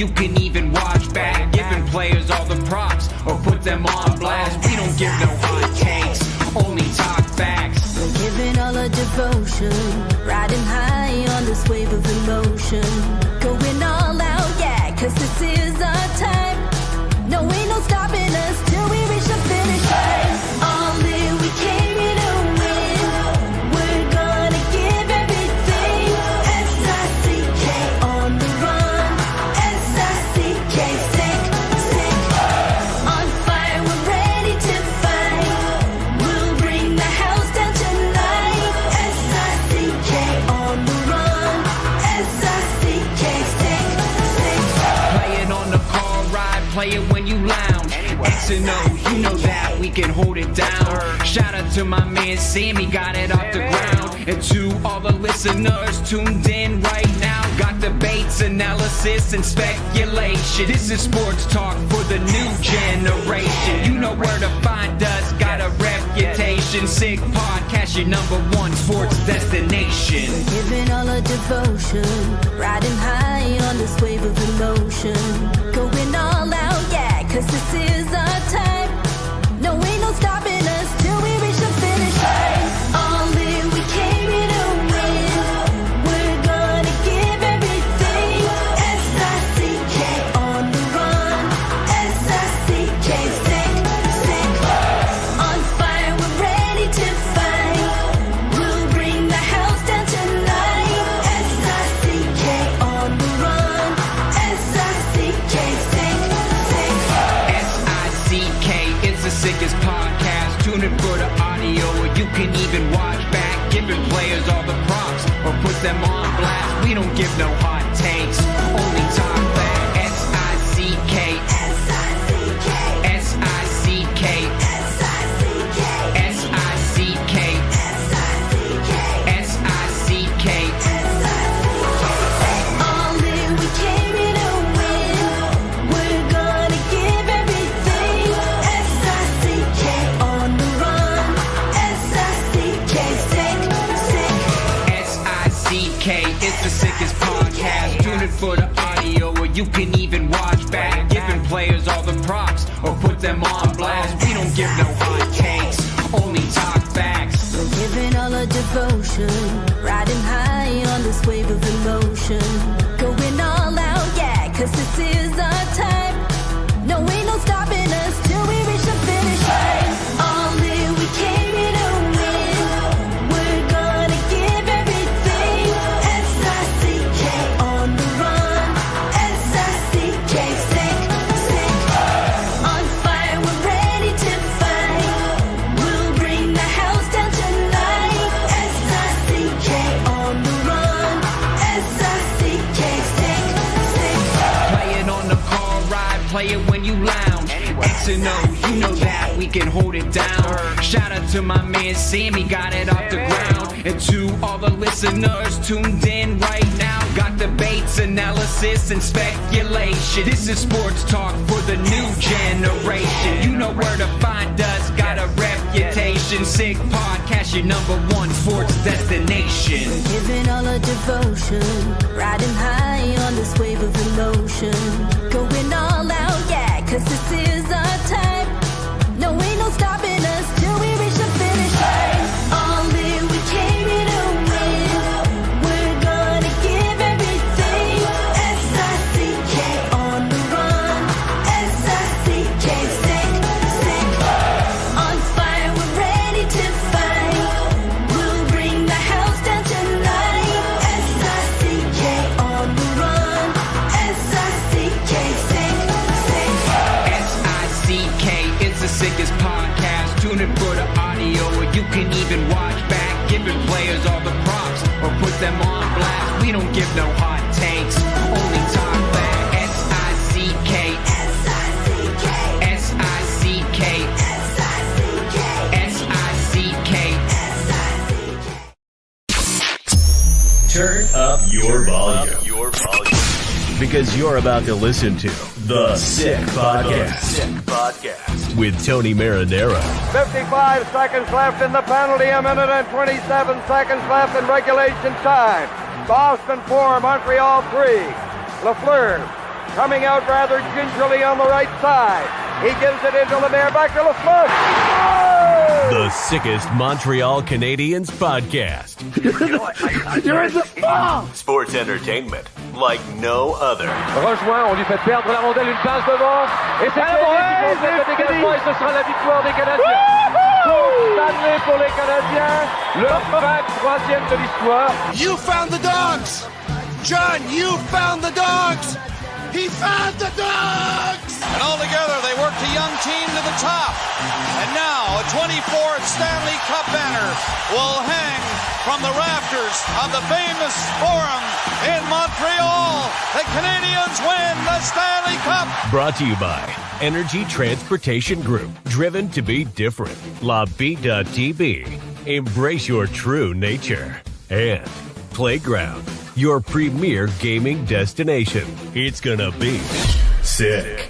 you can even watch back. Giving players all the props or put them on blast. We don't give no hot takes, only talk facts. We're giving all our devotion, riding high on this wave of emotion. Going all out, yeah, cause this is our time. No, ain't no stopping us till we reach the finish line. All in, we came here to win. We're gonna give everything. S-I-C-K on the run. S-I-C-K, sick, sick. On fire, we're ready to fight. We'll bring the house down tonight. S-I-C-K on the run. S-I-C-K, sick, sick. Playing on the car ride, play it when you lounge. X and O, you know that we can hold it down. Shout out to my man Sammy, got it off the ground. And to all the listeners tuned in right now, got debates, analysis, and speculation. This is sports talk for the new generation. You know where to find us, got a reputation. Sick podcast, your #1 sports destination. We're giving all our devotion, riding high on this wave of emotion. Going all out, yeah, cause this is our time. No, ain't no stopping us till we reach the finish line. All in, we came here to win. We're gonna give everything. S-I-C-K on the run. S-I-C-K, sick, sick. On fire, we're ready to fight. We'll bring the house down tonight. S-I-C-K on the run. S-I-C-K, sick, sick. S-I-C-K, it's the sickest podcast. Tune in for the audio, or you can even watch back. Giving players all the props or put them on blast. We don't give no hot takes, only talk back. S-I-C-K, S-I-C-K, S-I-C-K, S-I-C-K, S-I-C-K, S-I-C-K, S-I-C-K. All in, we came here to win. We're gonna give everything. S-I-C-K on the run. S-I-C-K, sick, sick. S-I-C-K, it's the sickest podcast. Tune in for the audio, or you can even watch back. Giving players all the props or put them on blast. We don't give no hot takes, only talk facts. We're giving all our devotion, riding high on this wave of emotion. Going all out, yeah, cause this is our time. No, ain't no stopping us till we reach the finish line. All in, we came here to win. We're gonna give everything. S-I-C-K on the run. S-I-C-K, sick, sick. On fire, we're ready to fight. We'll bring the house down tonight. S-I-C-K on the run. S-I-C-K, sick, sick. Playing on the car ride, play it when you lounge. X and O, you know that we can hold it down. Shout out to my man Sammy, got it off the ground. And to all the listeners tuned in right now, got debates, analysis, and speculation. This is sports talk for the new generation. You know where to find us, got a reputation. Sick podcast, your #1 sports destination. We're giving all our devotion, riding high on this wave of emotion. Going all out, yeah, cause this is our time. No, ain't no stopping us till we reach the finish line. All in, we came here to win. We're gonna give everything. S-I-C-K on the run. S-I-C-K, sick, sick. On fire, we're ready to fight. We'll bring the house down tonight. S-I-C-K on the run. S-I-C-K, sick, sick. S-I-C-K, it's the sickest podcast. Tune in for the audio, or you can even watch back. Giving players all the props or put them on blast. We don't give no hot takes, only talk back. S-I-C-K, S-I-C-K, S-I-C-K, S-I-C-K, S-I-C-K. S-I-C-K. Turn up your volume. Because you're about to listen to The Sick Podcast. With Tony Marinaro. 55 seconds left in the penalty, a minute and 27 seconds left in regulation time. Boston 4, Montreal 3. Lafleur coming out rather gingerly on the right side. He gives it into Lemaire, back to Lafleur. The sickest Montreal Canadiens podcast. You're in the ball! Sports entertainment like no other. Rejoint, on lui fait perdre la rondelle, une passe devant. Et c'est le dégagement et ce sera la victoire des Canadiens. Coupe Stanley pour les Canadiens. Leur 23e de l'histoire. You found the dogs! John, you found the dogs! He found the dogs! And all together, they worked a young team to the top. And now, a 24th Stanley Cup banner will hang from the rafters of the famous Forum in Montreal. The Canadiens win the Stanley Cup. Brought to you by Energy Transportation Group. Driven to be different. La Vida Tibi. Embrace your true nature. And Playground, your premier gaming destination. It's gonna be sick.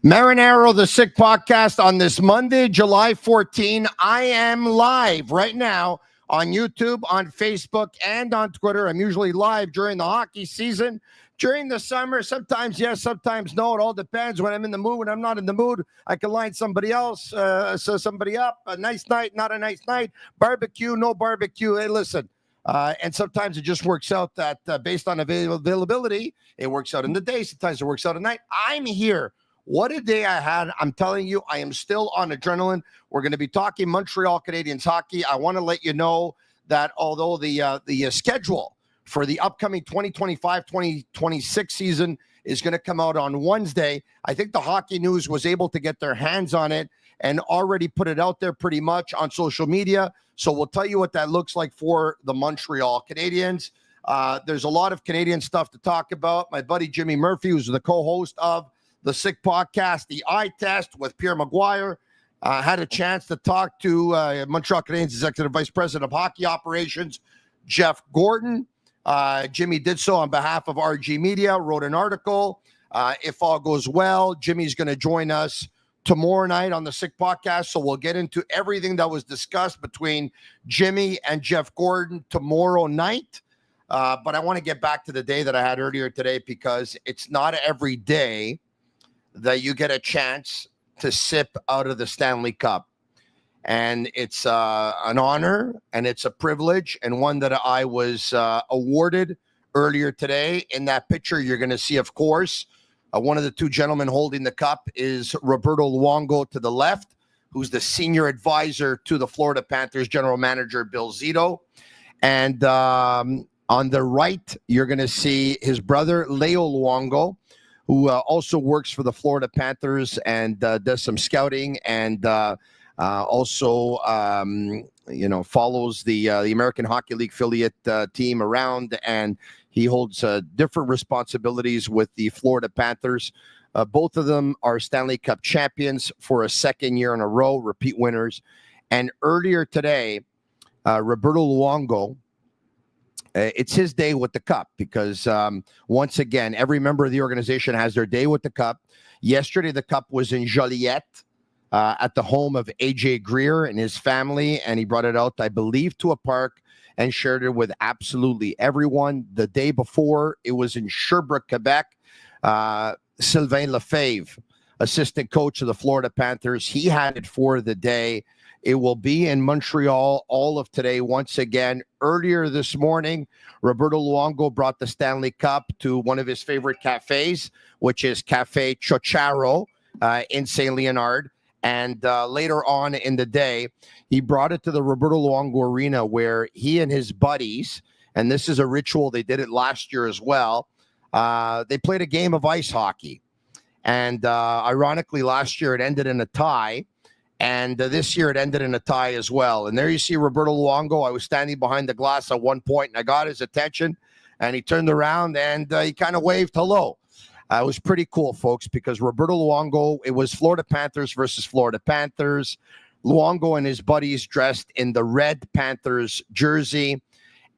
Marinaro, the Sick Podcast on this Monday, July 14. I am live right now on YouTube, on Facebook, and on Twitter. I'm usually live during the hockey season. During the summer, sometimes yes, sometimes no. It all depends when I'm in the mood. When I'm not in the mood, I can line somebody else, somebody up. A nice night, not a nice night. Barbecue, no barbecue. Hey, listen. And sometimes it just works out that based on availability, it works out in the day. Sometimes it works out at night. I'm here. What a day I had. I'm telling you, I am still on adrenaline. We're going to be talking Montreal Canadiens hockey. I want to let you know that although the schedule for the upcoming 2025-2026 season is going to come out on Wednesday, I think the Hockey News was able to get their hands on it and already put it out there pretty much on social media. So we'll tell you what that looks like for the Montreal Canadiens. There's a lot of Canadian stuff to talk about. My buddy Jimmy Murphy, who's the co-host of the Sick Podcast, the Eye Test with Pierre Maguire, had a chance to talk to Montreal Canadiens Executive Vice President of Hockey Operations, Jeff Gordon. Jimmy did so on behalf of RG Media, wrote an article. If all goes well, Jimmy's going to join us tomorrow night on the Sick Podcast, so we'll get into everything that was discussed between Jimmy and Jeff Gordon tomorrow night. But I want to get back to the day that I had earlier today because it's not every day that you get a chance to sip out of the Stanley Cup. And it's an honor and it's a privilege and one that I was awarded earlier today. In that picture, you're going to see, of course, one of the two gentlemen holding the cup is Roberto Luongo to the left, who's the senior advisor to the Florida Panthers general manager, Bill Zito. And on the right, you're going to see his brother, Leo Luongo, who also works for the Florida Panthers and does some scouting and also follows the American Hockey League affiliate team around, and he holds different responsibilities with the Florida Panthers. Both of them are Stanley Cup champions for a second year in a row, repeat winners. And earlier today, Roberto Luongo, it's his day with the cup because once again, every member of the organization has their day with the cup. Yesterday, the cup was in Joliet at the home of AJ Greer and his family, and he brought it out, I believe, to a park and shared it with absolutely everyone. The day before, it was in Sherbrooke, Quebec. Sylvain Lefebvre, assistant coach of the Florida Panthers, he had it for the day. It will be in Montreal all of today once again. Earlier this morning, Roberto Luongo brought the Stanley Cup to one of his favorite cafes, which is Cafe Chocharo in St. Leonard. And later on in the day, he brought it to the Roberto Luongo Arena where he and his buddies, and this is a ritual, they did it last year as well, they played a game of ice hockey. And ironically, last year it ended in a tie. And this year it ended in a tie as well. And there you see Roberto Luongo. I was standing behind the glass at one point, and I got his attention. And he turned around, and he kind of waved hello. It was pretty cool, folks, because Roberto Luongo, it was Florida Panthers versus Florida Panthers. Luongo and his buddies dressed in the red Panthers jersey.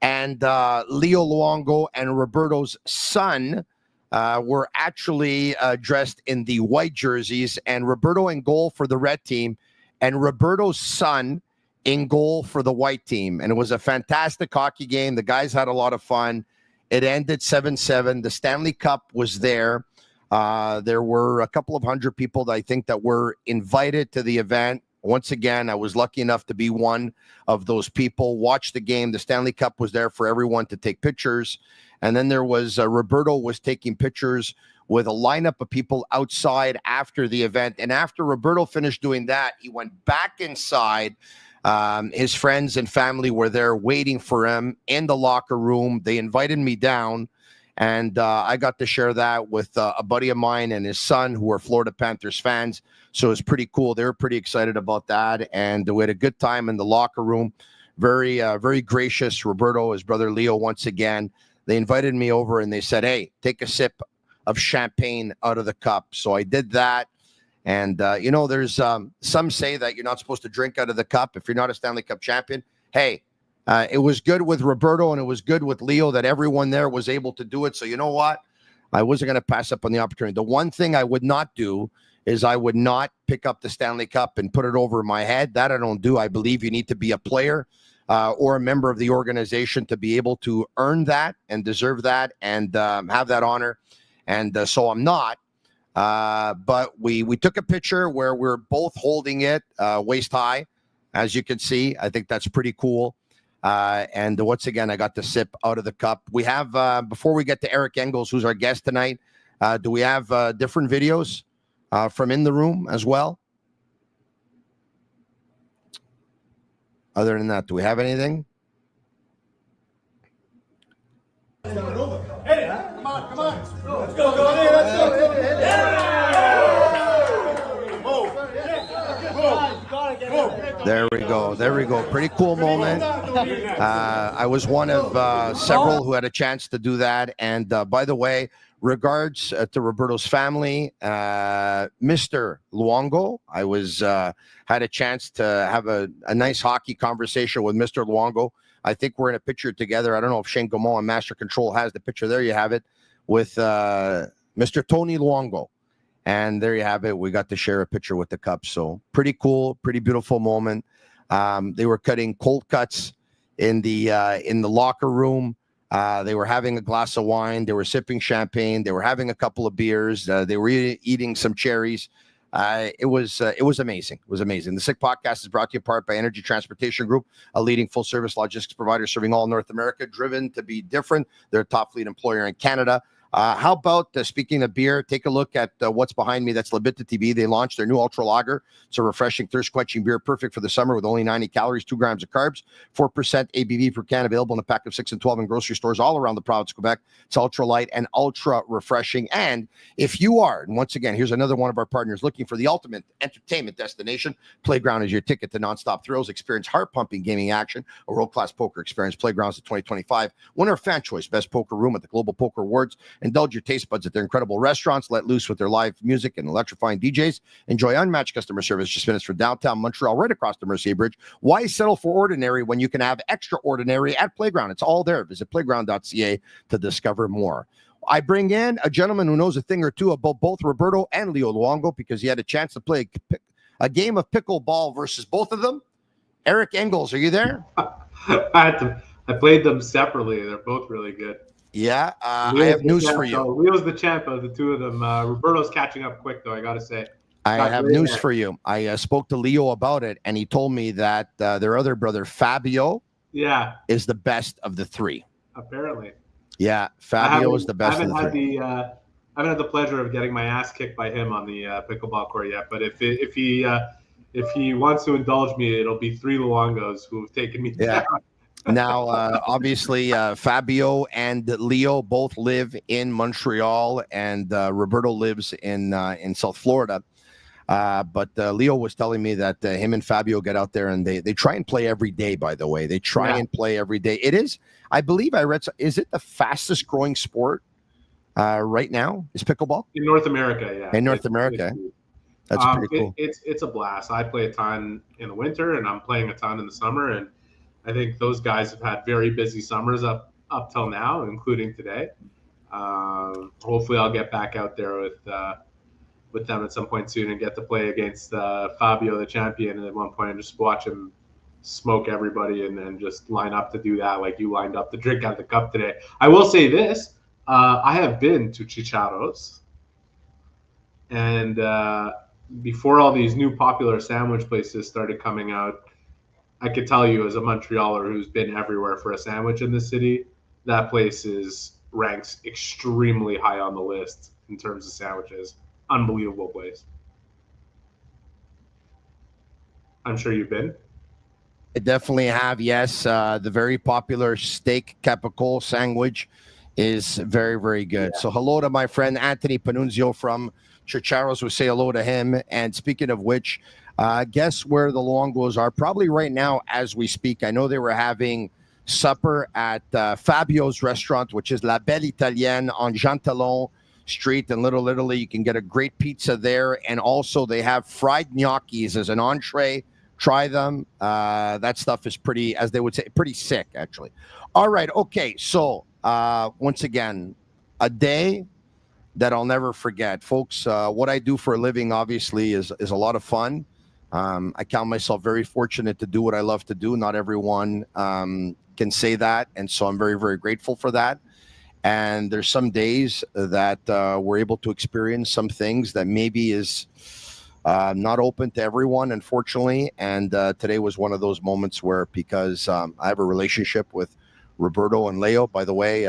And Leo Luongo and Roberto's son were actually dressed in the white jerseys. And Roberto in goal for the red team, and Roberto's son in goal for the white team. And it was a fantastic hockey game. The guys had a lot of fun. It ended 7-7. The Stanley Cup was there. There were a couple of hundred people that I think that were invited to the event. Once again, I was lucky enough to be one of those people. Watch the game. The Stanley Cup was there for everyone to take pictures. And then there was Roberto was taking pictures with a lineup of people outside after the event. And after Roberto finished doing that, he went back inside. His friends and family were there waiting for him in the locker room. They invited me down. And I got to share that with a buddy of mine and his son, who are Florida Panthers fans. So it was pretty cool. They were pretty excited about that. And we had a good time in the locker room. Very, very gracious. Roberto, his brother Leo, once again. They invited me over and they said, hey, take a sip of champagne out of the cup. So I did that. And, there's some say that you're not supposed to drink out of the cup if you're not a Stanley Cup champion. Hey, it was good with Roberto and it was good with Leo that everyone there was able to do it. So you know what? I wasn't going to pass up on the opportunity. The one thing I would not do is I would not pick up the Stanley Cup and put it over my head. That I don't do. I believe you need to be a player or a member of the organization to be able to earn that and deserve that and have that honor. And so I'm not. But we took a picture where we're both holding it waist high, as you can see. I think that's pretty cool. And once again, I got to sip out of the cup. We have, before we get to Eric Engels, who's our guest tonight, do we have different videos from in the room as well? Other than that, do we have anything? Come on. Let's go. There we go. Pretty cool moment. I was one of several who had a chance to do that. And by the way, regards to Roberto's family, Mr. Luongo. I was had a chance to have a nice hockey conversation with Mr. Luongo. I think we're in a picture together. I don't know if Shane Gaumont on Master Control has the picture. There you have it with Mr. Tony Luongo. And there you have it. We got to share a picture with the cup. So pretty cool, pretty beautiful moment. They were cutting cold cuts in the locker room. They were having a glass of wine. They were sipping champagne. They were having a couple of beers. They were eating some cherries. It was amazing. It was amazing. The Sick Podcast is brought to you in part by Energy Transportation Group, a leading full-service logistics provider serving all North America, driven to be different. They're a top fleet employer in Canada. How about, speaking of beer, take a look at what's behind me. That's Bittt Tibi. They launched their new Ultra Lager. It's a refreshing, thirst-quenching beer, perfect for the summer with only 90 calories, 2 grams of carbs, 4% ABV per can, available in a pack of 6 and 12 in grocery stores all around the province of Quebec. It's ultra light and ultra refreshing. And if you are, and once again, here's another one of our partners looking for the ultimate entertainment destination, Playground is your ticket to nonstop thrills. Experience heart-pumping gaming action, a world-class poker experience. Playground's the 2025 winner of Fan Choice Best Poker Room at the Global Poker Awards. Indulge your taste buds at their incredible restaurants. Let loose with their live music and electrifying DJs. Enjoy unmatched customer service just minutes from downtown Montreal, right across the Mercier Bridge. Why settle for ordinary when you can have extraordinary at Playground? It's all there. Visit playground.ca to discover more. I bring in a gentleman who knows a thing or two about both Roberto and Leo Luongo because he had a chance to play a game of pickleball versus both of them. Eric Engels, are you there? I played them separately. They're both really good. Yeah, I have news for you. Leo's the champ of the two of them. Roberto's catching up quick, though, I got to say. I have news for you. I spoke to Leo about it, and he told me that their other brother, Fabio, is the best of the three. Apparently. Yeah, Fabio is the best of the three. I haven't had the pleasure of getting my ass kicked by him on the pickleball court yet, but if he wants to indulge me, it'll be 3 Luongos who have taken me down. Now, obviously, Fabio and Leo both live in Montreal, and Roberto lives in South Florida. But Leo was telling me that him and Fabio get out there and they try and play every day, by the way. They try and play every day. It is, I believe I read, is it the fastest growing sport right now? Is pickleball? In North America, yeah. In North America. That's pretty cool. It's a blast. I play a ton in the winter, and I'm playing a ton in the summer, and I think those guys have had very busy summers up till now, including today. Hopefully, I'll get back out there with them at some point soon and get to play against Fabio, the champion, at one point, and just watch him smoke everybody and then just line up to do that like you lined up to drink out the cup today. I will say this. I have been to Chicharros, and before all these new popular sandwich places started coming out, I could tell you as a Montrealer who's been everywhere for a sandwich in the city, that place ranks extremely high on the list in terms of sandwiches. Unbelievable place. I'm sure you've been. I definitely have, yes. The very popular steak capicola sandwich is very, very good. Yeah. So hello to my friend Anthony Panunzio from Chicharros. We'll say hello to him. And speaking of which, guess where the Luongos are? Probably right now as we speak. I know they were having supper at Fabio's restaurant, which is La Belle Italienne on Jean Talon Street in Little Italy. You can get a great pizza there. And also they have fried gnocchis as an entree. Try them. That stuff is pretty, as they would say, pretty sick, actually. All right. Okay. So once again, a day that I'll never forget. Folks, what I do for a living, obviously, is a lot of fun. I count myself very fortunate to do what I love to do. Not everyone can say that. And so I'm very, very grateful for that. And there's some days that we're able to experience some things that maybe is not open to everyone, unfortunately. And today was one of those moments where, because I have a relationship with Roberto and Leo. By the way,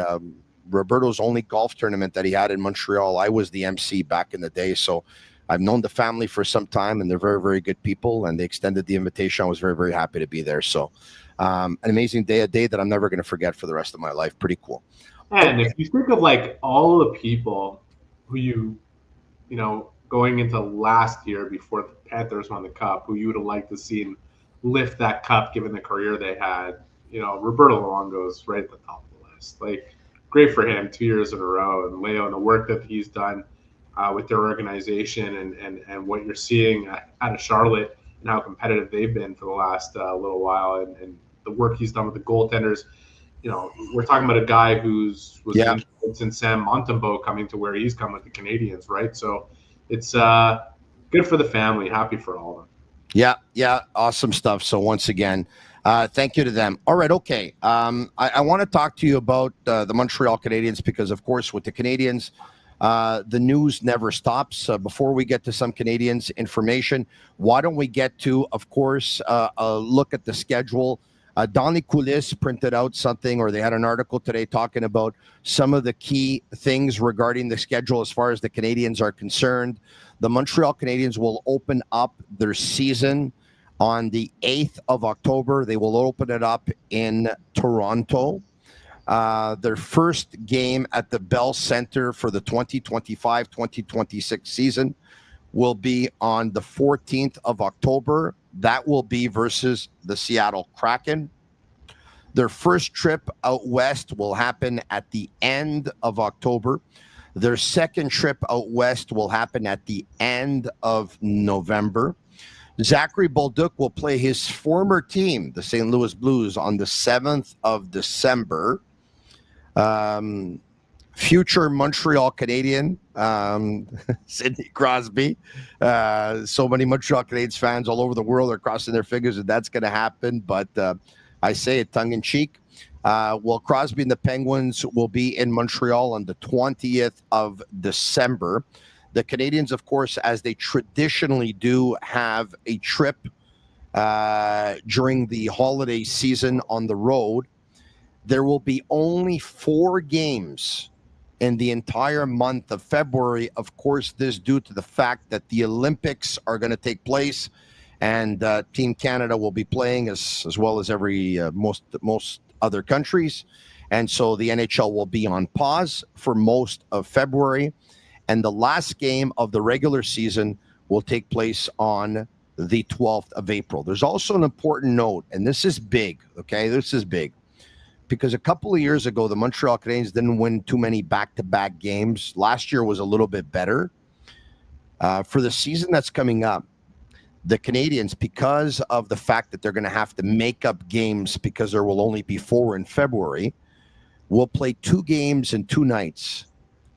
Roberto's only golf tournament that he had in Montreal, I was the MC back in the day. So I've known the family for some time, and they're very, very good people. And they extended the invitation. I was very, very happy to be there. So an amazing day, a day that I'm never going to forget for the rest of my life. Pretty cool. And if you think of like all the people who you know, going into last year before the Panthers won the cup, who you would have liked to see lift that cup given the career they had, you know, Roberto Luongo's right at the top of the list. Like, great for him 2 years in a row. And Leo, and the work that he's done with their organization and what you're seeing out of Charlotte and how competitive they've been for the last little while, and the work he's done with the goaltenders. You know, we're talking about a guy was in Sam Montembeault coming to where he's come with the Canadiens, right? So it's good for the family. Happy for all of them. Yeah, awesome stuff. So once again, thank you to them. All right, okay. I want to talk to you about the Montreal Canadiens because, of course, with the Canadiens, the news never stops. Before we get to some Canadiens information, why don't we get to, of course, a look at the schedule. Donny Coulis printed out something, or they had an article today talking about some of the key things regarding the schedule as far as the Canadiens are concerned. The Montreal Canadiens will open up their season on the 8th of October. They will open it up in Toronto. Their first game at the Bell Center for the 2025-2026 season will be on the 14th of October. That will be versus the Seattle Kraken. Their first trip out west will happen at the end of October. Their second trip out west will happen at the end of November. Zachary Bolduc will play his former team, the St. Louis Blues, on the 7th of December. Future Montreal Canadian, Sidney Crosby. So many Montreal Canadiens fans all over the world are crossing their fingers that that's going to happen, but I say it tongue-in-cheek. Well, Crosby and the Penguins will be in Montreal on the 20th of December. The Canadiens, of course, as they traditionally do, have a trip during the holiday season on the road. There will be only 4 games in the entire month of February. Of course, this due to the fact that the Olympics are going to take place, and Team Canada will be playing as well as most other countries. And so the NHL will be on pause for most of February. And the last game of the regular season will take place on the 12th of April. There's also an important note, and this is big, okay? This is big. Because a couple of years ago, the Montreal Canadiens didn't win too many back-to-back games. Last year was a little bit better. For the season that's coming up, the Canadiens, because of the fact that they're going to have to make up games because there will only be 4 in February, will play 2 games and 2 nights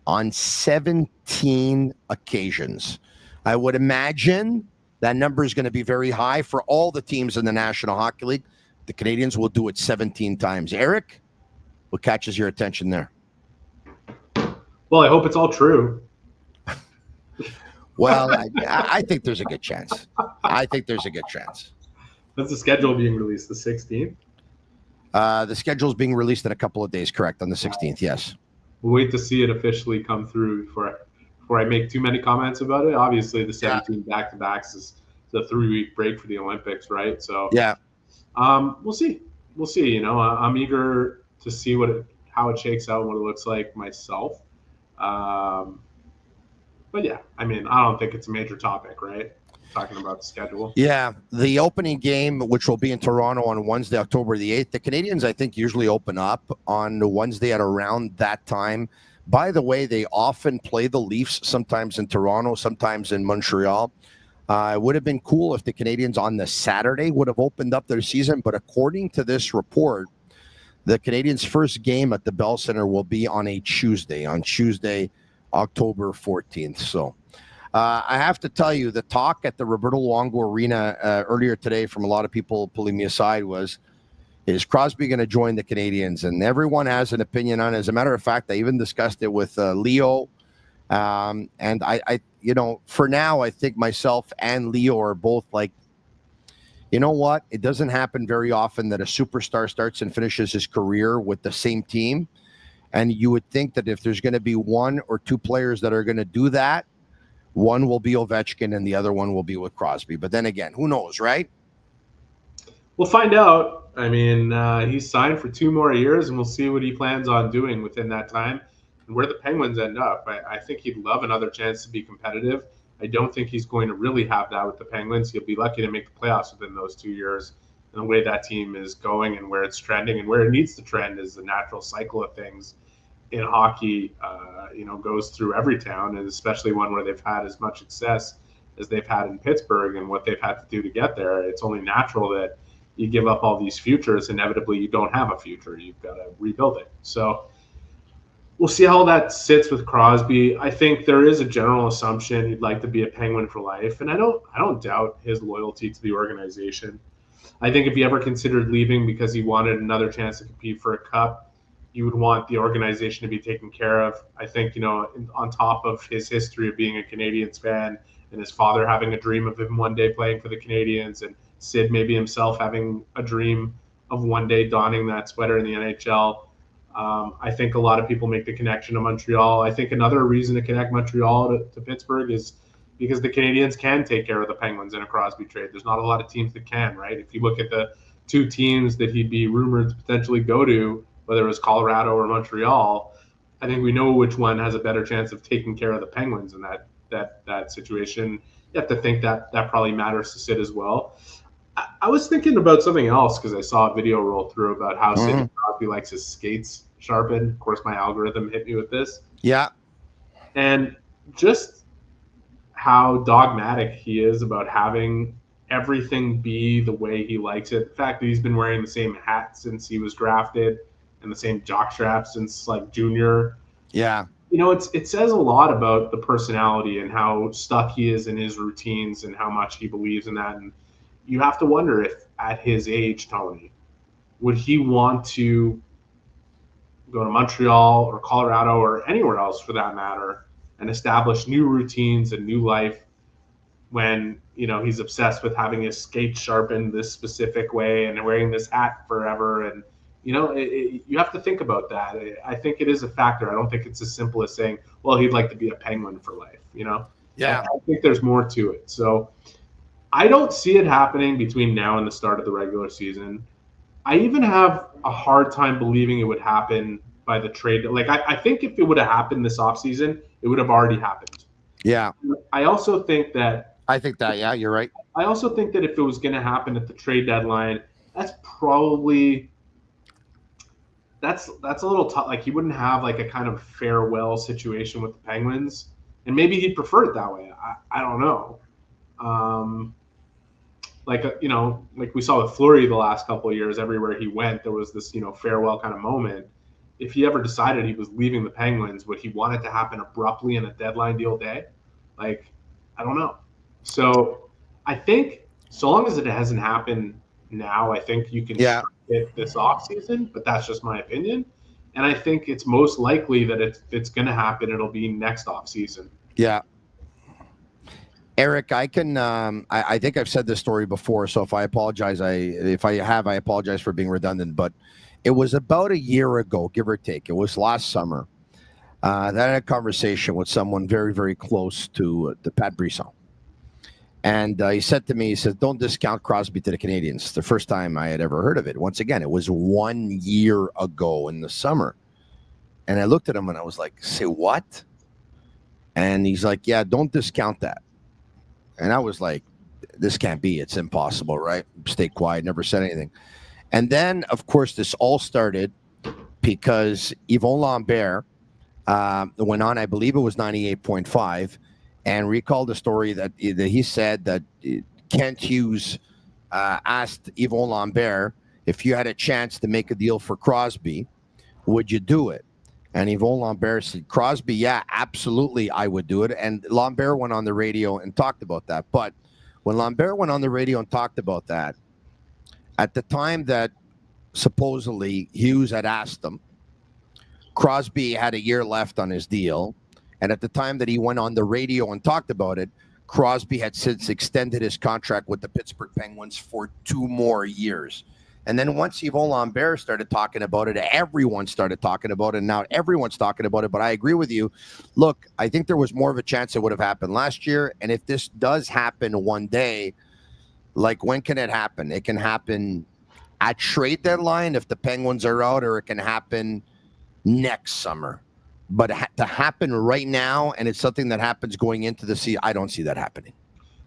on 17 occasions. I would imagine That number is going to be very high for all the teams in the National Hockey League. The Canadiens will do it 17 times. Eric, what catches your attention there? Well, I hope it's all true. Well, I think there's a good chance. I think there's a good chance. When's the schedule being released? The 16th? The schedule is being released in a couple of days, correct? On the 16th, yes. We'll wait to see it officially come through before I make too many comments about it. Obviously, the 17 back-to-backs is the 3-week break for the Olympics, right? So yeah, we'll see. We'll see. You know, I'm eager to see how it shakes out and what it looks like myself. But yeah, I mean, I don't think it's a major topic, right? Talking about the schedule. Yeah, the opening game, which will be in Toronto on Wednesday, October the 8th. The Canadiens, I think, usually open up on Wednesday at around that time. By the way, they often play the Leafs, sometimes in Toronto, sometimes in Montreal. It would have been cool if the Canadiens on the Saturday would have opened up their season, but according to this report, the Canadiens' first game at the Bell Center will be on Tuesday, October 14th. So I have to tell you, the talk at the Roberto Luongo Arena earlier today from a lot of people pulling me aside was, is Crosby going to join the Canadiens? And everyone has an opinion on it. As a matter of fact, I even discussed it with Leo. And I, you know, for now, I think myself and Leo are both like, you know what? It doesn't happen very often that a superstar starts and finishes his career with the same team. And you would think that if there's going to be one or two players that are going to do that, one will be Ovechkin and the other one will be with Crosby. But then again, who knows, right? We'll find out. I mean, he's signed for 2 more years, and we'll see what he plans on doing within that time and where the Penguins end up. I think he'd love another chance to be competitive. I don't think he's going to really have that with the Penguins. He'll be lucky to make the playoffs within those 2 years. And the way that team is going and where it's trending and where it needs to trend is the natural cycle of things in hockey, goes through every town, and especially one where they've had as much success as they've had in Pittsburgh and what they've had to do to get there. It's only natural that you give up all these futures. Inevitably, you don't have a future. You've got to rebuild it. So we'll see how that sits with Crosby. I think there is a general assumption he'd like to be a Penguin for life, and I don't doubt his loyalty to the organization. I think if he ever considered leaving because he wanted another chance to compete for a cup, you would want the organization to be taken care of. I think, on top of his history of being a Canadiens fan and his father having a dream of him one day playing for the Canadiens, and Sid maybe himself having a dream of one day donning that sweater in the NHL, I think a lot of people make the connection to Montreal. I think another reason to connect Montreal to Pittsburgh is because the Canadiens can take care of the Penguins in a Crosby trade. There's not a lot of teams that can, right? If you look at the 2 teams that he'd be rumored to potentially go to, whether it was Colorado or Montreal, I think we know which one has a better chance of taking care of the Penguins in that situation. You have to think that probably matters to Sid as well. I was thinking about something else because I saw a video roll through about how Sidney Crosby likes his skates sharpened. Of course, my algorithm hit me with this. Yeah. And just how dogmatic he is about having everything be the way he likes it. The fact that he's been wearing the same hat since he was drafted and the same jockstrap since like junior. Yeah. It says a lot about the personality and how stuck he is in his routines and how much he believes in that. And you have to wonder if at his age, Tony, would he want to go to Montreal or Colorado or anywhere else for that matter and establish new routines and new life when, he's obsessed with having his skates sharpened this specific way and wearing this hat forever. And, you have to think about that. I think it is a factor. I don't think it's as simple as saying, well, he'd like to be a Penguin for life, Yeah. I think there's more to it. So I don't see it happening between now and the start of the regular season. I even have a hard time believing it would happen by the trade. Like, I think if it would have happened this offseason, it would have already happened. Yeah. I also think that, yeah, you're right. I also think that if it was going to happen at the trade deadline, that's probably that's a little tough. Like, he wouldn't have like a kind of farewell situation with the Penguins, and maybe he'd prefer it that way. I don't know. Like we saw with Fleury the last couple of years, everywhere he went, there was this, farewell kind of moment. If he ever decided he was leaving the Penguins, would he want it to happen abruptly in a deadline deal day? Like, I don't know. So I think so long as it hasn't happened now, I think you can hit this offseason, but that's just my opinion. And I think it's most likely that it's going to happen. It'll be next offseason. Yeah. Eric, I can. I think I've said this story before, so if I apologize, if I have, I apologize for being redundant. But it was about a year ago, give or take. It was last summer. That I had a conversation with someone very, very close to the Pat Brisson. And he said to me, he said, don't discount Crosby to the Canadiens. The first time I had ever heard of it. Once again, it was 1 year ago in the summer. And I looked at him and I was like, say what? And he's like, yeah, don't discount that. And I was like, this can't be. It's impossible, right? Stay quiet, never said anything. And then, of course, this all started because Yvon Lambert went on, I believe it was 98.5, and recalled the story that he said that Kent Hughes asked Yvon Lambert, if you had a chance to make a deal for Crosby, would you do it? And Yvon Lambert said, Crosby, yeah, absolutely, I would do it. And Lambert went on the radio and talked about that. But when Lambert went on the radio and talked about that, at the time that supposedly Hughes had asked him, Crosby had a year left on his deal. And at the time that he went on the radio and talked about it, Crosby had since extended his contract with the Pittsburgh Penguins for 2 more years. And then once Yvon Lambert started talking about it, everyone started talking about it. And now everyone's talking about it. But I agree with you. Look, I think there was more of a chance it would have happened last year. And if this does happen one day, like when can it happen? It can happen at trade deadline if the Penguins are out, or it can happen next summer. But to happen right now, and it's something that happens going into the season, I don't see that happening.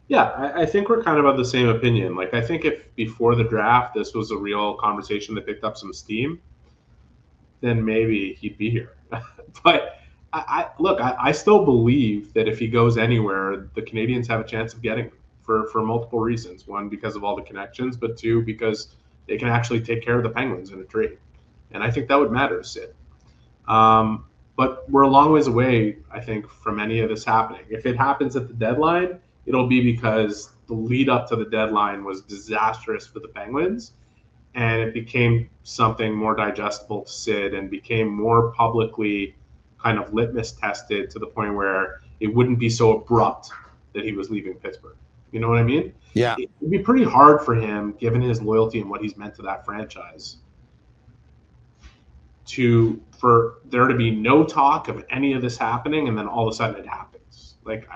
Yeah, I think we're kind of of the same opinion. Like, I think if before the draft this was a real conversation that picked up some steam, then maybe he'd be here. But I still believe that if he goes anywhere, the Canadiens have a chance of getting him for multiple reasons. One, because of all the connections, but two, because they can actually take care of the Penguins in a trade. And I think that would matter, Sid. But we're a long ways away, I think, from any of this happening. If it happens at the deadline, it'll be because the lead up to the deadline was disastrous for the Penguins, and it became something more digestible to Sid and became more publicly kind of litmus tested to the point where it wouldn't be so abrupt that he was leaving Pittsburgh. You know what I mean? Yeah. It would be pretty hard for him, given his loyalty and what he's meant to that franchise, for there to be no talk of any of this happening, and then all of a sudden it happens. Like,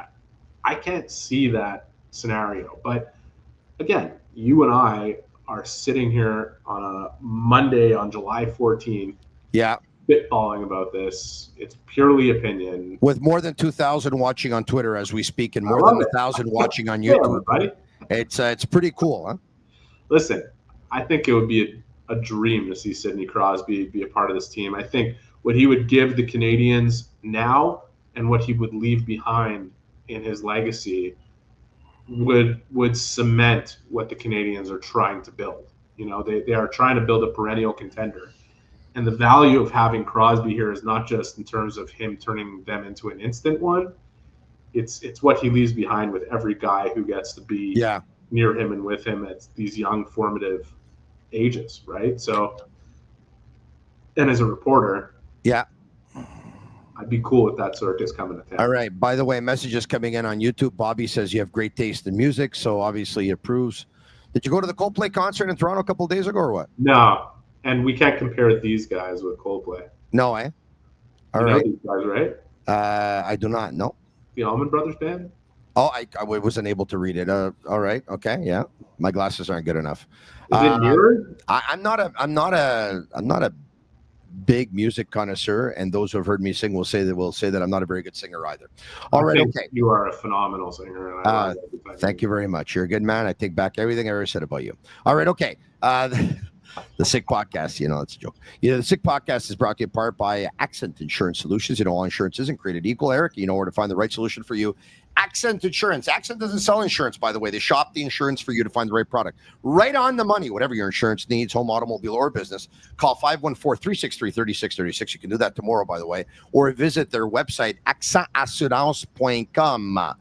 I can't see that scenario. But again, you and I are sitting here on a Monday on July 14th. Yeah. Spitballing about this. It's purely opinion. With more than 2,000 watching on Twitter as we speak, and more than 1,000 watching on YouTube. It's pretty cool, huh? Listen, I think it would be a dream to see Sidney Crosby be a part of this team. I think what he would give the Canadiens now and what he would leave behind in his legacy would cement what the Canadiens are trying to build. You know, they are trying to build a perennial contender. And the value of having Crosby here is not just in terms of him turning them into an instant one. It's what he leaves behind with every guy who gets to be near him and with him at these young formative ages, right? So, and as a reporter, I'd be cool with that circus coming to town. All right. By the way, messages coming in on YouTube. Bobby says you have great taste in music, so obviously he approves. Did you go to the Coldplay concert in Toronto a couple of days ago or what? No, and we can't compare these guys with Coldplay. No, eh? All you right. know these guys, right? I do not. No. The Allman Brothers Band? Oh, I wasn't able to read it. All right. Okay. Yeah. My glasses aren't good enough. Is it mirrored? I'm not a big music connoisseur, and those who have heard me sing will say that I'm not a very good singer either. All right. Okay. You are a phenomenal singer. And I thank you very much. You're a good man. I take back everything I ever said about you. All right. Okay. The Sick Podcast, it's a joke. The Sick Podcast is brought to you in part by Accent Insurance Solutions. All insurance isn't created equal, Eric. You know where to find the right solution for you. Accent Insurance. Accent doesn't sell insurance, by the way. They shop the insurance for you to find the right product. Right on the money, whatever your insurance needs, home, automobile, or business. Call 514-363-3636. You can do that tomorrow, by the way. Or visit their website, accentassurance.com.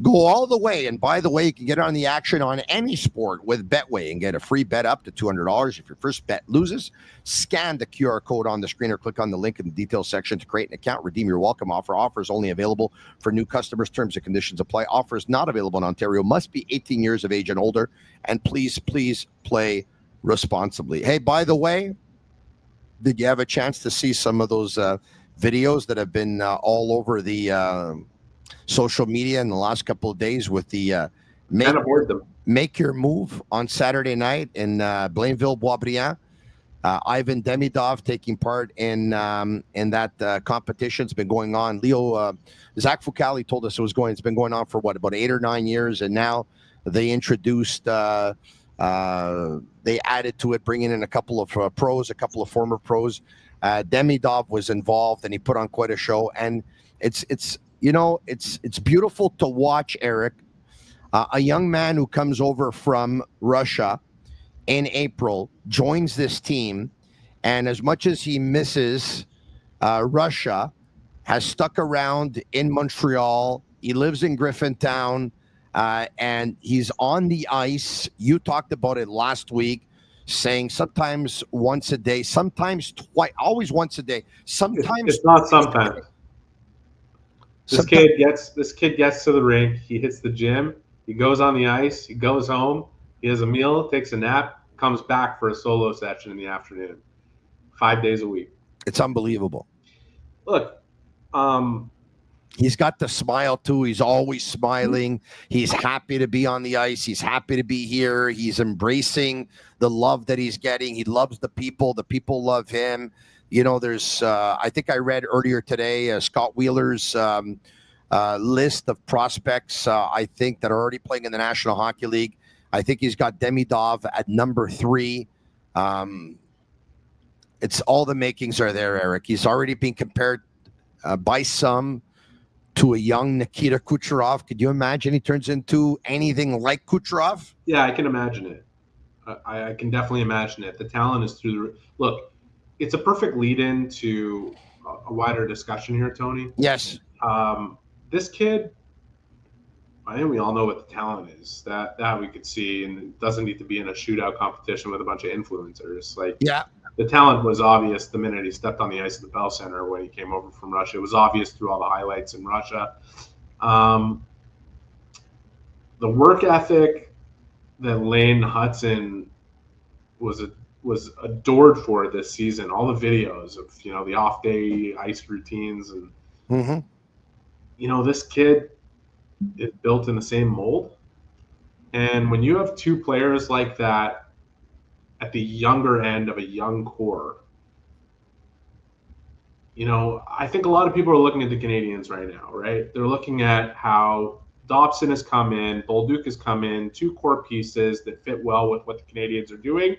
Go all the way. And by the way, you can get on the action on any sport with Betway and get a free bet up to $200. If your first bet loses, scan the QR code on the screen or click on the link in the details section to create an account. Redeem your welcome offer. Offers only available for new customers. Terms and conditions apply. Offers not available in Ontario. Must be 18 years of age and older. And please play responsibly. Hey, by the way, did you have a chance to see some of those videos that have been all over the social media in the last couple of days with the make your move on Saturday night in Blainville, Boisbriand? Ivan Demidov taking part in that competition. It's been going on. Zach Fucali told us it's been going on for about 8 or 9 years, and now they introduced they added to it, bringing in a couple of pros, a couple of former pros. Demidov was involved, and he put on quite a show. And it's beautiful to watch, Eric, a young man who comes over from Russia in April, joins this team, and as much as he misses Russia, has stuck around in Montreal. He lives in Griffintown. And he's on the ice. You talked about it last week, saying sometimes once a day, sometimes twice, always once a day. Sometimes it's not sometimes. This kid gets to the rink. He hits the gym. He goes on the ice. He goes home. He has a meal, takes a nap, comes back for a solo session in the afternoon. 5 days a week. It's unbelievable. Look, he's got the smile too. He's always smiling. He's happy to be on the ice. He's happy to be here. He's embracing the love that he's getting. He loves the people. The people love him. There's, I think I read earlier today, Scott Wheeler's list of prospects, I think, that are already playing in the National Hockey League. I think he's got Demidov at number 3. It's all the makings are there, Eric. He's already been compared by some to a young Nikita Kucherov. Could you imagine he turns into anything like Kucherov? Yeah, I can imagine it. I can definitely imagine it. The talent is through the roof. Look, it's a perfect lead-in to a wider discussion here, Tony. Yes. This kid, I think we all know what the talent is. That we could see, and it doesn't need to be in a shootout competition with a bunch of influencers. The talent was obvious the minute he stepped on the ice at the Bell Center when he came over from Russia. It was obvious through all the highlights in Russia. The work ethic that Lane Hudson was adored for this season. All the videos of the off-day ice routines, and this kid is built in the same mold. And when you have two players like that at the younger end of a young core, I think a lot of people are looking at the Canadiens right now, right? They're looking at how Dobson has come in, Bolduc has come in, 2 core pieces that fit well with what the Canadiens are doing,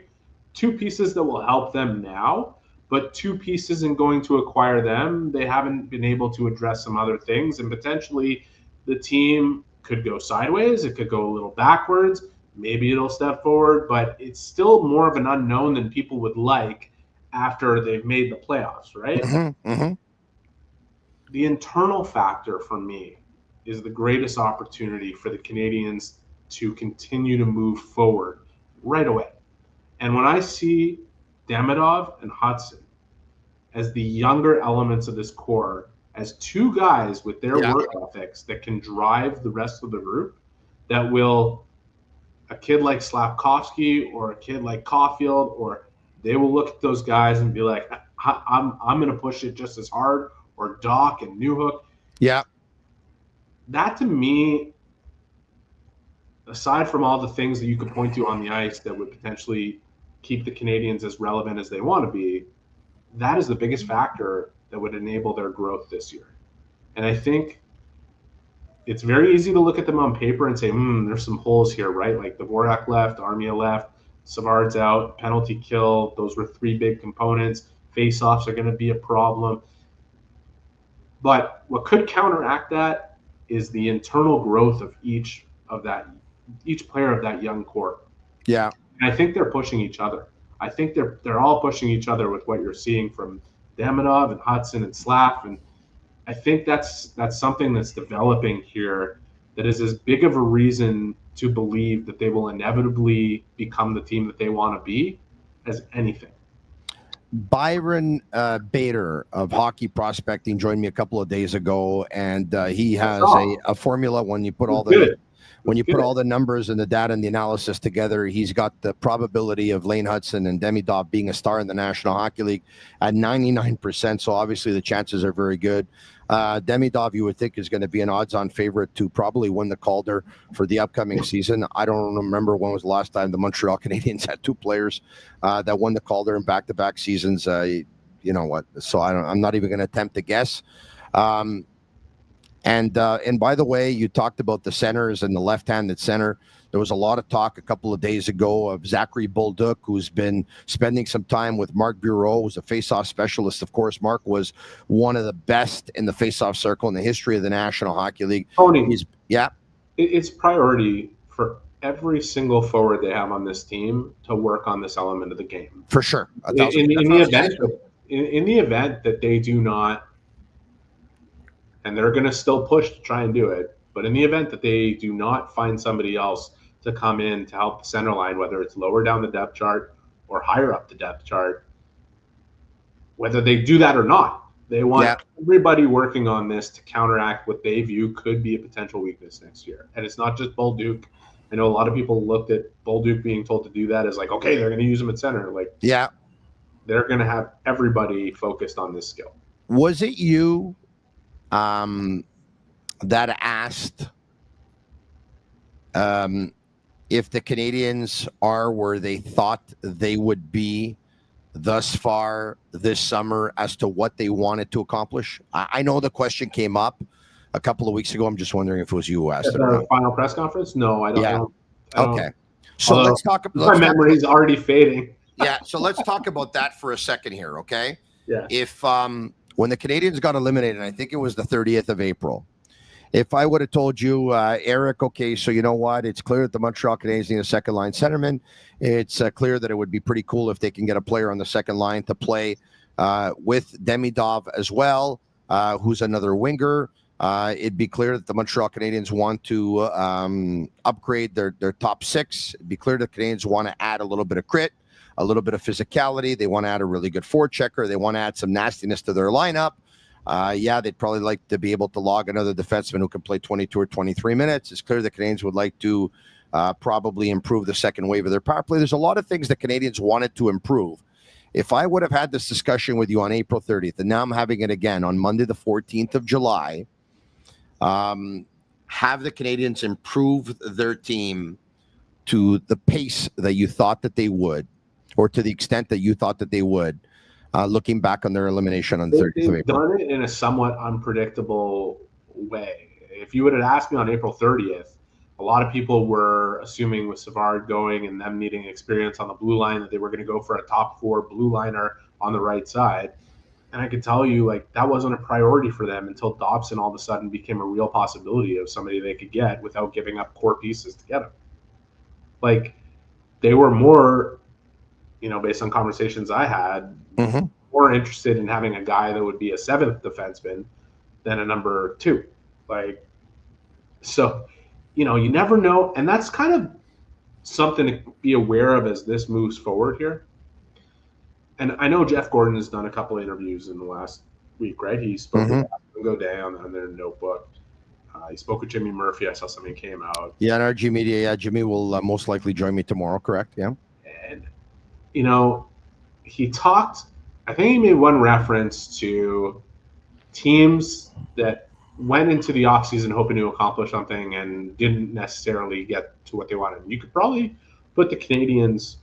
2 pieces that will help them now, but 2 pieces in going to acquire them, they haven't been able to address some other things, and potentially the team could go sideways, it could go a little backwards, maybe it'll step forward, but it's still more of an unknown than people would like after they've made the playoffs, right? The internal factor for me is the greatest opportunity for the Canadiens to continue to move forward right away. And when I see Demidov and Hudson as the younger elements of this core, as 2 guys with their work ethics that can drive the rest of the group, that will, a kid like Slafkovsky or a kid like Caulfield, or they will look at those guys and be like, I'm going to push it just as hard, or Doc and Newhook. Yeah. That to me, aside from all the things that you could point to on the ice that would potentially keep the Canadiens as relevant as they want to be, that is the biggest factor that would enable their growth this year. And I think it's very easy to look at them on paper and say, there's some holes here, right? Like Dvorak left, Armia left, Savard's out, penalty kill. Those were 3 big components. Face-offs are going to be a problem. But what could counteract that is the internal growth of each player of that young core. Yeah. And I think they're pushing each other. I think they're all pushing each other with what you're seeing from Demidov and Hudson and Slav. And I think that's something that's developing here that is as big of a reason to believe that they will inevitably become the team that they want to be as anything. Byron Bader of Hockey Prospecting joined me a couple of days ago, and he has a formula when you put all the numbers and the data and the analysis together. He's got the probability of Lane Hudson and Demidov being a star in the National Hockey League at 99%. So obviously the chances are very good. Demidov, you would think, is going to be an odds-on favorite to probably win the Calder for the upcoming season. I don't remember when was the last time the Montreal Canadiens had two players that won the Calder in back-to-back seasons. You know what? So I'm not even going to attempt to guess. And by the way, you talked about the centers and the left-handed center. There was a lot of talk a couple of days ago of Zachary Bolduc, who's been spending some time with Mark Bureau, who's a face-off specialist. Of course, Mark was one of the best in the face-off circle in the history of the National Hockey League. Tony, it's priority for every single forward they have on this team to work on this element of the game. For sure. In the event that they do not, and they're going to still push to try and do it, but in the event that they do not find somebody else to come in to help the center line, whether it's lower down the depth chart or higher up the depth chart, whether they do that or not, they want everybody working on this to counteract what they view could be a potential weakness next year. And it's not just Bolduc. I know a lot of people looked at Bolduc being told to do that as like, okay, they're going to use him at center. Like, they're going to have everybody focused on this skill. Was it you that asked if the Canadiens are where they thought they would be thus far this summer as to what they wanted to accomplish? I know the question came up a couple of weeks ago. I'm just wondering if it was you who asked it. The final press conference? No, I don't. Okay. So let's talk about my memory is already fading. So let's talk about that for a second here, okay? Yeah. If when the Canadiens got eliminated, I think it was the 30th of April, if I would have told you, Eric, okay, so you know what? It's clear that the Montreal Canadiens need a second-line centerman. It's clear that it would be pretty cool if they can get a player on the second line to play with Demidov as well, who's another winger. It'd be clear that the Montreal Canadiens want to upgrade their top six. It'd be clear that the Canadiens want to add a little bit of grit, a little bit of physicality. They want to add a really good forechecker. They want to add some nastiness to their lineup. They'd probably like to be able to log another defenseman who can play 22 or 23 minutes. It's clear the Canadiens would like to probably improve the second wave of their power play. There's a lot of things the Canadiens wanted to improve. If I would have had this discussion with you on April 30th, and now I'm having it again on Monday, the 14th of July, have the Canadiens improve their team to the pace that you thought that they would, or to the extent that you thought that they would, looking back on their elimination on the 30th of April? They've done it in a somewhat unpredictable way. If you would have asked me on April 30th, a lot of people were assuming with Savard going and them needing experience on the blue line that they were going to go for a top four blue liner on the right side. And I can tell you, like, that wasn't a priority for them until Dobson all of a sudden became a real possibility of somebody they could get without giving up core pieces to get him. Like, they were more, based on conversations I had, more interested in having a guy that would be a seventh defenseman than a number two. Like, so, you never know. And that's kind of something to be aware of as this moves forward here. And I know Jeff Gordon has done a couple of interviews in the last week, right? He spoke with Godin on their notebook. He spoke with Jimmy Murphy. I saw something came out. Yeah, in RG Media. Yeah, Jimmy will most likely join me tomorrow, correct? Yeah. And, he talked, I think he made one reference to teams that went into the offseason hoping to accomplish something and didn't necessarily get to what they wanted. You could probably put the Canadiens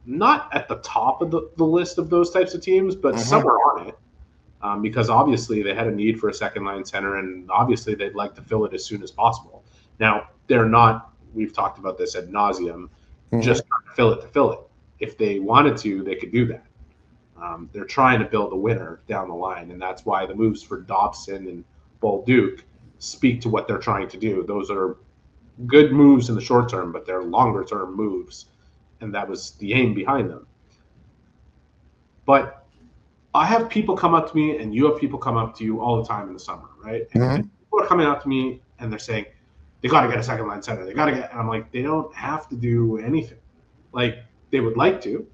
not at the top of the list of those types of teams, but somewhere on it, because obviously they had a need for a second-line center, and obviously they'd like to fill it as soon as possible. Now, they're not, we've talked about this ad nauseum, just trying to fill it. If they wanted to, they could do that. They're trying to build a winner down the line, and that's why the moves for Dobson and Bolduc speak to what they're trying to do. Those are good moves in the short term, but they're longer-term moves, and that was the aim behind them. But I have people come up to me, and you have people come up to you all the time in the summer, right? And people are coming up to me, and they're saying they got to get a second line center. They got to get, and I'm like, they don't have to do anything. Like, they would like to.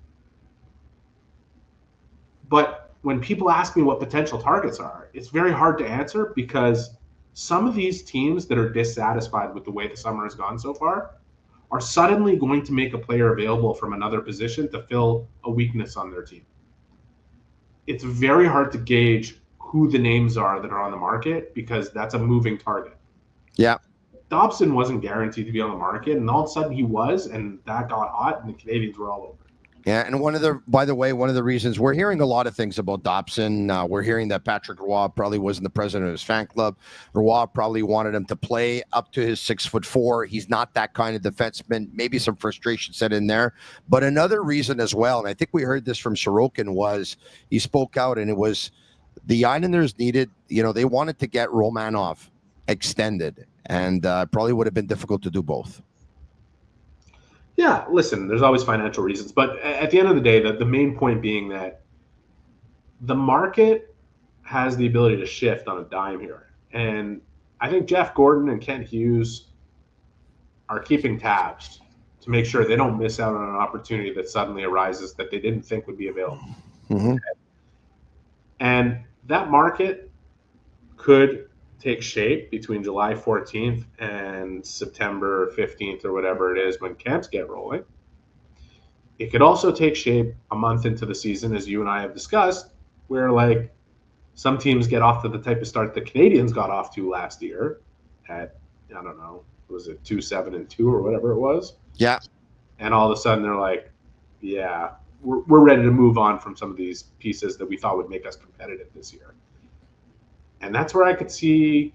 But when people ask me what potential targets are, it's very hard to answer because some of these teams that are dissatisfied with the way the summer has gone so far are suddenly going to make a player available from another position to fill a weakness on their team. It's very hard to gauge who the names are that are on the market because that's a moving target. Yeah. Dobson wasn't guaranteed to be on the market, and all of a sudden he was, and that got hot, and the Canadiens were all over. Yeah, and by the way, one of the reasons we're hearing a lot of things about Dobson, we're hearing that Patrick Roy probably wasn't the president of his fan club. Roy probably wanted him to play up to his 6'4". He's not that kind of defenseman. Maybe some frustration set in there. But another reason as well, and I think we heard this from Sorokin, was he spoke out, and it was the Islanders needed, they wanted to get Romanov extended, and probably would have been difficult to do both. Yeah, listen, there's always financial reasons. But at the end of the day, the main point being that the market has the ability to shift on a dime here. And I think Jeff Gordon and Kent Hughes are keeping tabs to make sure they don't miss out on an opportunity that suddenly arises that they didn't think would be available. Mm-hmm. And that market could take shape between July 14th and September 15th or whatever it is when camps get rolling. It could also take shape a month into the season, as you and I have discussed, where like some teams get off to the type of start the Canadiens got off to last year at, I don't know, was it 2-7-2 or whatever it was? Yeah. And all of a sudden they're like, yeah, we're ready to move on from some of these pieces that we thought would make us competitive this year. And that's where I could see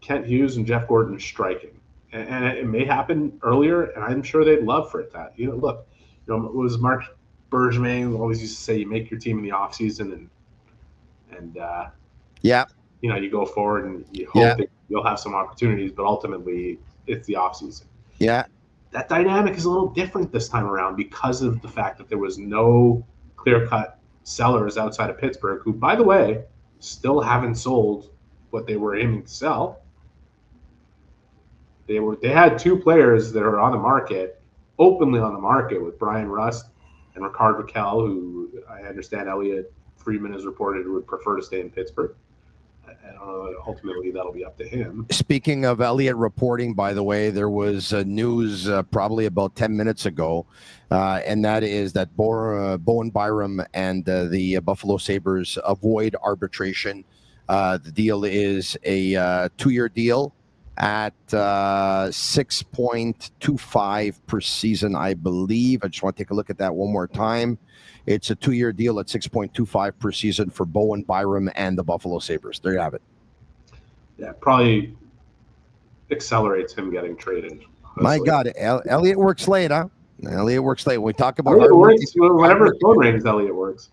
Kent Hughes and Jeff Gordon striking. And it may happen earlier, and I'm sure they'd love for it that. Look, it was Marc Bergevin who always used to say you make your team in the offseason and you go forward and you hope that you'll have some opportunities, but ultimately it's the offseason. Yeah. That dynamic is a little different this time around because of the fact that there was no clear-cut sellers outside of Pittsburgh, who, by the way, still haven't sold what they were aiming to sell. They had two players that are on the market, openly on the market, with Brian Rust and Ricard Raquel, who I understand Elliot Friedman has reported would prefer to stay in Pittsburgh. I don't know. Ultimately, that'll be up to him. Speaking of Elliot reporting, by the way, there was news probably about 10 minutes ago, and that is that Bowen Byram and the Buffalo Sabres avoid arbitration. The deal is a 2-year deal at 6.25 per season, I believe. I just want to take a look at that one more time. It's a 2-year deal at 6.25 per season for Bowen Byram and the Buffalo Sabres. There you have it. Yeah, probably accelerates him getting traded. My God, Elliot works late, huh? Elliot works late. When we talk about whatever phone rings, Elliot works.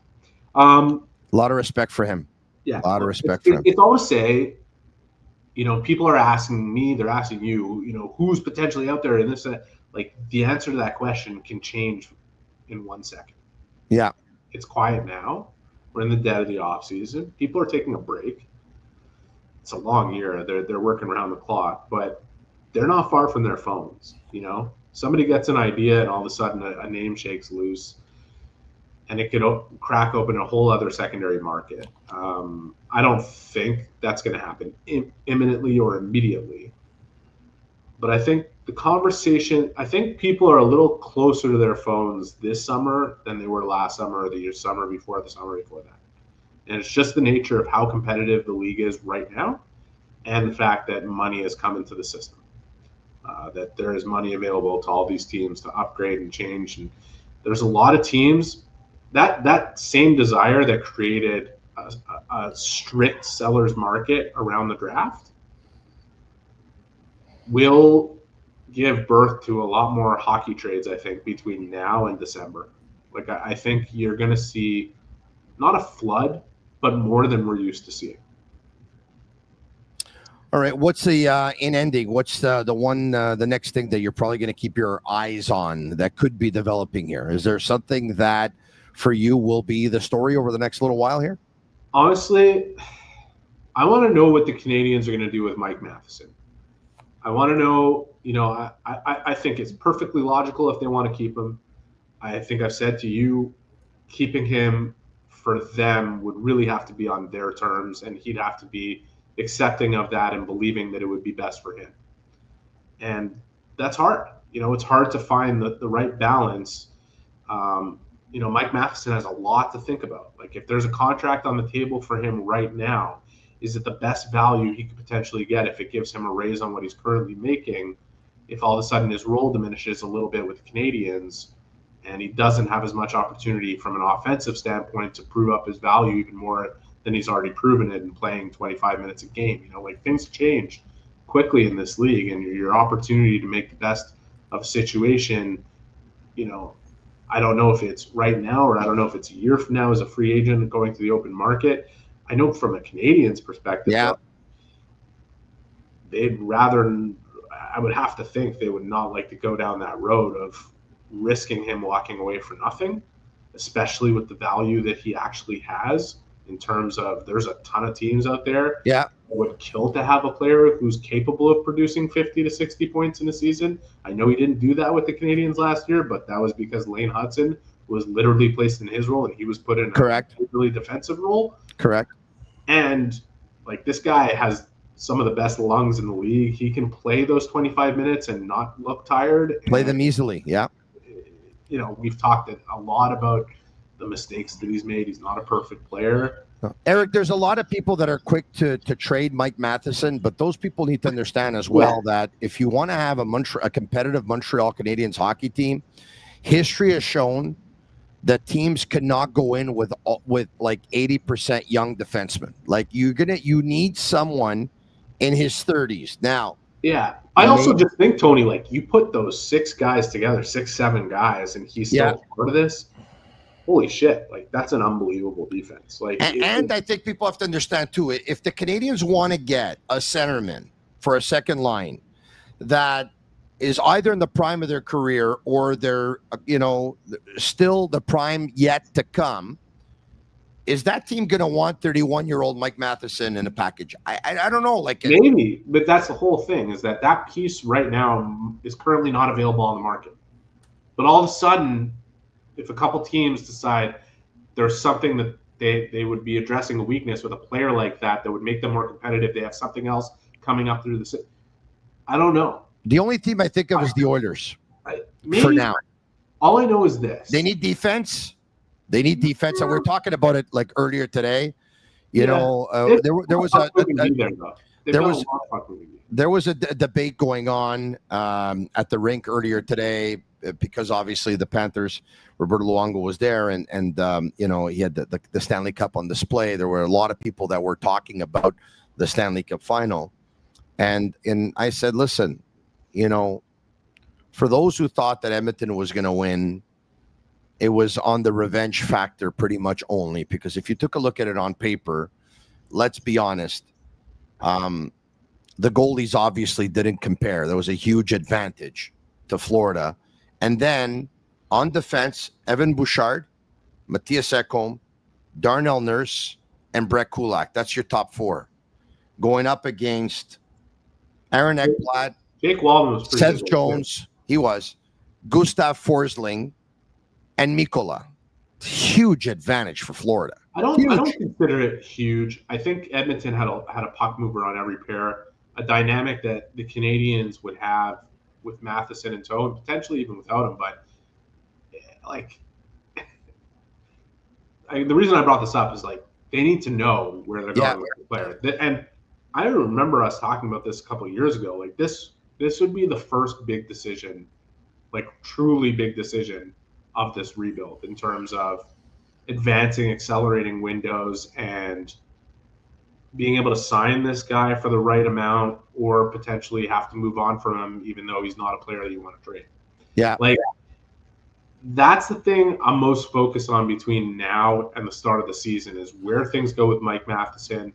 A lot of respect for him. Yeah, a lot of respect for him. It's all to say, people are asking me, they're asking you, who's potentially out there in this. Like, the answer to that question can change in 1 second. Yeah. It's quiet now. We're in the dead of the off season. People are taking a break. It's a long year. They're working around the clock, but they're not far from their phones. Somebody gets an idea and all of a sudden a name shakes loose, and it could crack open a whole other secondary market. I don't think that's going to happen imminently or immediately, but I think the conversation, I think people are a little closer to their phones this summer than they were last summer or the summer before that. And it's just the nature of how competitive the league is right now, and the fact that money has come into the system, that there is money available to all these teams to upgrade and change. And there's a lot of teams that same desire that created a strict seller's market around the draft will give birth to a lot more hockey trades, I think, between now and December. Like, I think you're going to see not a flood, but more than we're used to seeing. All right. What's the in ending? What's the next thing that you're probably going to keep your eyes on that could be developing here? Is there something that for you will be the story over the next little while here? Honestly, I want to know what the Canadiens are going to do with Mike Matheson. I want to know, I think it's perfectly logical if they want to keep him. I think I've said to you, keeping him for them would really have to be on their terms, and he'd have to be accepting of that and believing that it would be best for him. And that's hard. It's hard to find the right balance. Mike Matheson has a lot to think about. Like, if there's a contract on the table for him right now, is it the best value he could potentially get if it gives him a raise on what he's currently making? If all of a sudden his role diminishes a little bit with the Canadiens and he doesn't have as much opportunity from an offensive standpoint to prove up his value even more than he's already proven it in playing 25 minutes a game. Things change quickly in this league, and your opportunity to make the best of a situation, I don't know if it's right now or I don't know if it's a year from now as a free agent going to the open market. I know from a Canadiens perspective, they'd rather, I would have to think they would not like to go down that road of risking him walking away for nothing, especially with the value that he actually has in terms of there's a ton of teams out there. Yeah. Would kill to have a player who's capable of producing 50 to 60 points in a season. I know he didn't do that with the Canadiens last year, but that was because Lane Hudson was literally placed in his role and he was put in a really defensive role. Correct. And this guy has some of the best lungs in the league. He can play those 25 minutes and not look tired. Play them easily. Yeah. We've talked a lot about the mistakes that he's made. He's not a perfect player. Eric, there's a lot of people that are quick to trade Mike Matheson, but those people need to understand as well that if you want to have a competitive Montreal Canadiens hockey team, history has shown that teams cannot go in with 80% young defensemen. You need someone in his 30s now. Yeah. I also just think, Tony, you put those 6 guys together, 6-7 guys, and he's still part of this. Holy shit, that's an unbelievable defense. And I think people have to understand too, if the Canadiens want to get a centerman for a second line that is either in the prime of their career or they're still the prime yet to come, is that team going to want 31-year-old Mike Matheson in a package? I don't know. Maybe, but that's the whole thing, is that piece right now is currently not available on the market. But all of a sudden, if a couple teams decide there's something that they would be addressing a weakness with a player like that would make them more competitive, they have something else coming up through the – I don't know. The only team I think of is the Oilers for now. All I know is this. They need defense. And we're talking about it earlier today. There was a debate going on at the rink earlier today because obviously the Panthers, Roberto Luongo was there and he had the Stanley Cup on display. There were a lot of people that were talking about the Stanley Cup final. And I said, listen, for those who thought that Edmonton was going to win, it was on the revenge factor pretty much only, because if you took a look at it on paper, let's be honest, the goalies obviously didn't compare. There was a huge advantage to Florida. And then on defense, Evan Bouchard, Matthias Ekholm, Darnell Nurse, and Brett Kulak. That's your top 4. Going up against Aaron Ekblad, Jake Walden was Seth Jones, he was, Gustav Forsling, and Mikola. Huge advantage for Florida. I don't consider it huge. I think Edmonton had a puck mover on every pair, a dynamic that the Canadiens would have with Matheson in tow, and potentially even without him. But the reason I brought this up is they need to know where they're going with the player. And I remember us talking about this a couple of years ago. This would be the first big decision, truly big decision of this rebuild in terms of advancing, accelerating windows and being able to sign this guy for the right amount or potentially have to move on from him even though he's not a player that you want to trade. Yeah. That's the thing I'm most focused on between now and the start of the season is where things go with Mike Matheson.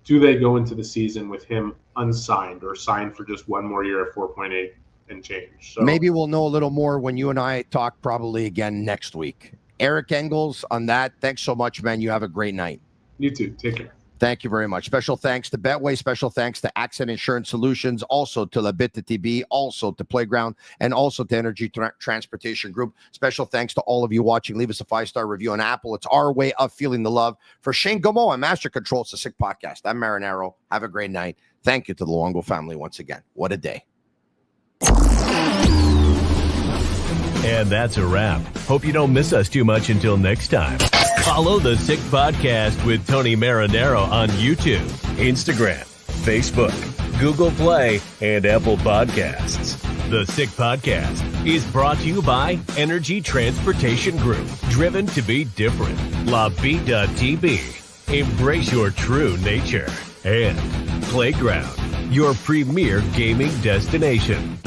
Do they go into the season with him unsigned or signed for just one more year at 4.8 and change? So maybe we'll know a little more when you and I talk probably again next week. Eric Engels on that. Thanks so much, man. You have a great night. You too. Take care. Thank you very much. Special thanks to Betway. Special thanks to Accent Insurance Solutions, also to Bittt, Tibi, also to Playground, and also to Energy Transportation Group. Special thanks to all of you watching. Leave us a 5-star review on Apple. It's our way of feeling the love. For Shane Gaumont and Master Control, it's the Sick Podcast. I'm Marinaro. Have a great night. Thank you to the Luongo family once again. What a day. And that's a wrap. Hope you don't miss us too much until next time. Follow the Sick Podcast with Tony Marinaro on YouTube, Instagram, Facebook, Google Play, and Apple Podcasts. The Sick Podcast is brought to you by Energy Transportation Group, driven to be different. LaVie.tv, embrace your true nature. And Playground, your premier gaming destination.